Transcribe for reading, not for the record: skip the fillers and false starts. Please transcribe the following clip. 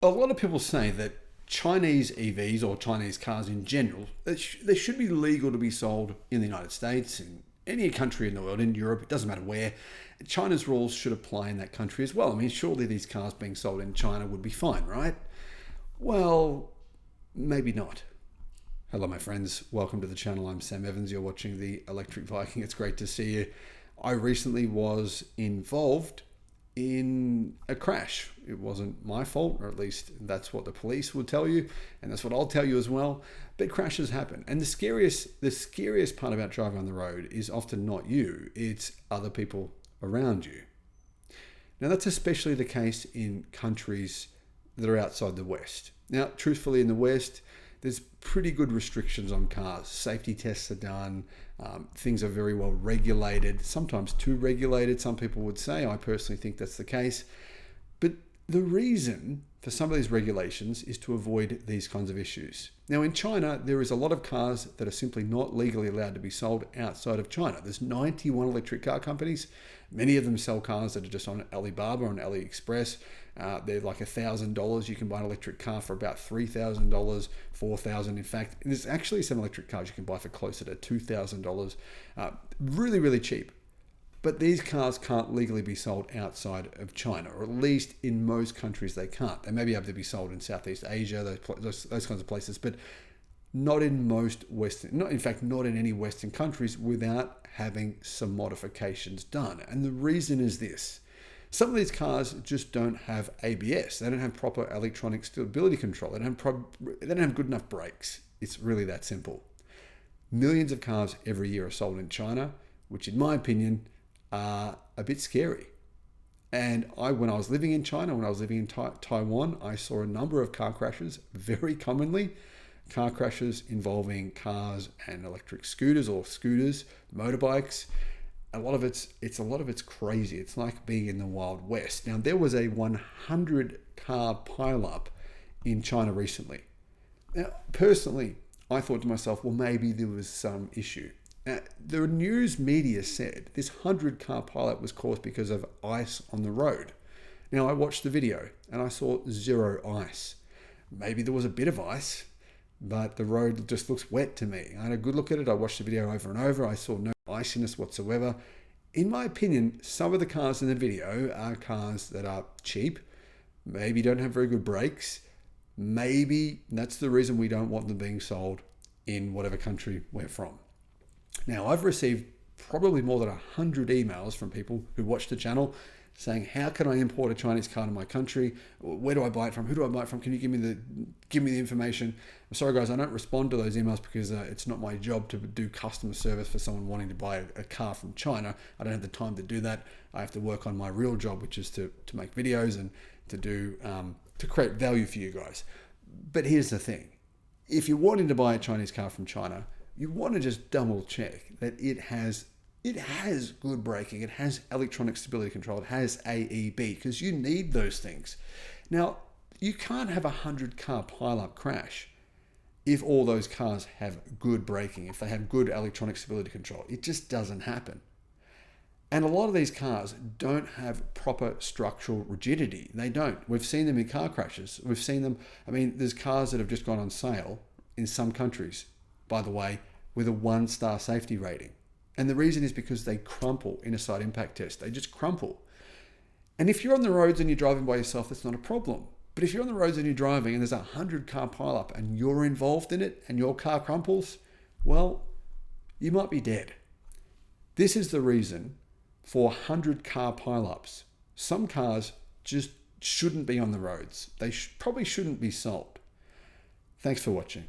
A lot of people say that Chinese EVs or Chinese cars in general, they should be legal to be sold in the United States, in any country in the world, in Europe, it doesn't matter where. China's rules should apply in that country as well. I mean, surely these cars being sold in China would be fine, right? Well, maybe not. Hello, my friends. Welcome to the channel. I'm Sam Evans. You're watching the Electric Viking. It's great to see you. I recently was involved in a crash. It wasn't my fault, or at least that's what the police will tell you, and that's what I'll tell you as well. But crashes happen, and the scariest part about driving on the road is often not you; it's other people around you. Now, that's especially the case in countries that are outside the West. Now, truthfully, in the West, there's pretty good restrictions on cars. Safety tests are done. Things are very well regulated, sometimes too regulated, some people would say. I personally think that's the case. But the reason for some of these regulations is to avoid these kinds of issues. Now, in China, there is a lot of cars that are simply not legally allowed to be sold outside of China. There's 91 electric car companies. Many of them sell cars that are just on Alibaba, on AliExpress. They're like $1,000. You can buy an electric car for about $3,000, $4,000. In fact, there's actually some electric cars you can buy for closer to $2,000. Really, really cheap. But these cars can't legally be sold outside of China, or at least in most countries they can't. They may be able to be sold in Southeast Asia, those kinds of places, but not in most Western, not in any Western countries without having some modifications done. And the reason is this. Some of these cars just don't have ABS. They don't have proper electronic stability control. They don't have good enough brakes. It's really that simple. Millions of cars every year are sold in China, which in my opinion are a bit scary. And when I was living in China, when I was living in Taiwan, I saw a number of car crashes, very commonly. Car crashes involving cars and electric scooters or scooters, motorbikes. A lot of it's crazy. It's like being in the Wild West. Now, there was a 100 car pileup in China recently. Now, personally, I thought to myself, well, maybe there was some issue. The news media said this 100 car pileup was caused because of ice on the road. Now, I watched the video and I saw zero ice. Maybe there was a bit of ice, but the road just looks wet to me. I had a good look at it. I watched the video over and over. I saw no iciness whatsoever. In my opinion, some of the cars in the video are cars that are cheap, maybe don't have very good brakes. Maybe that's the reason we don't want them being sold in whatever country we're from. Now, I've received probably more than 100 emails from people who watch the channel saying, how can I import a Chinese car to my country? Where do I buy it from? Who do I buy it from? Can you give me the information? I'm sorry, guys, I don't respond to those emails because it's not my job to do customer service for someone wanting to buy a car from China. I don't have the time to do that. I have to work on my real job, which is to make videos and to create value for you guys. But here's the thing. If you're wanting to buy a Chinese car from China, you want to just double check that it has good braking, it has electronic stability control, it has AEB, because you need those things. Now, you can't have 100 car pileup crash if all those cars have good braking, if they have good electronic stability control. It just doesn't happen. And a lot of these cars don't have proper structural rigidity. They don't. We've seen them in car crashes. We've seen them, there's cars that have just gone on sale in some countries, by the way, with a 1-star safety rating. And the reason is because they crumple in a side impact test. They just crumple. And if you're on the roads and you're driving by yourself, that's not a problem. But if you're on the roads and you're driving and there's 100 car pileup and you're involved in it and your car crumples, well, you might be dead. This is the reason for 100 car pileups. Some cars just shouldn't be on the roads. They probably shouldn't be sold. Thanks for watching.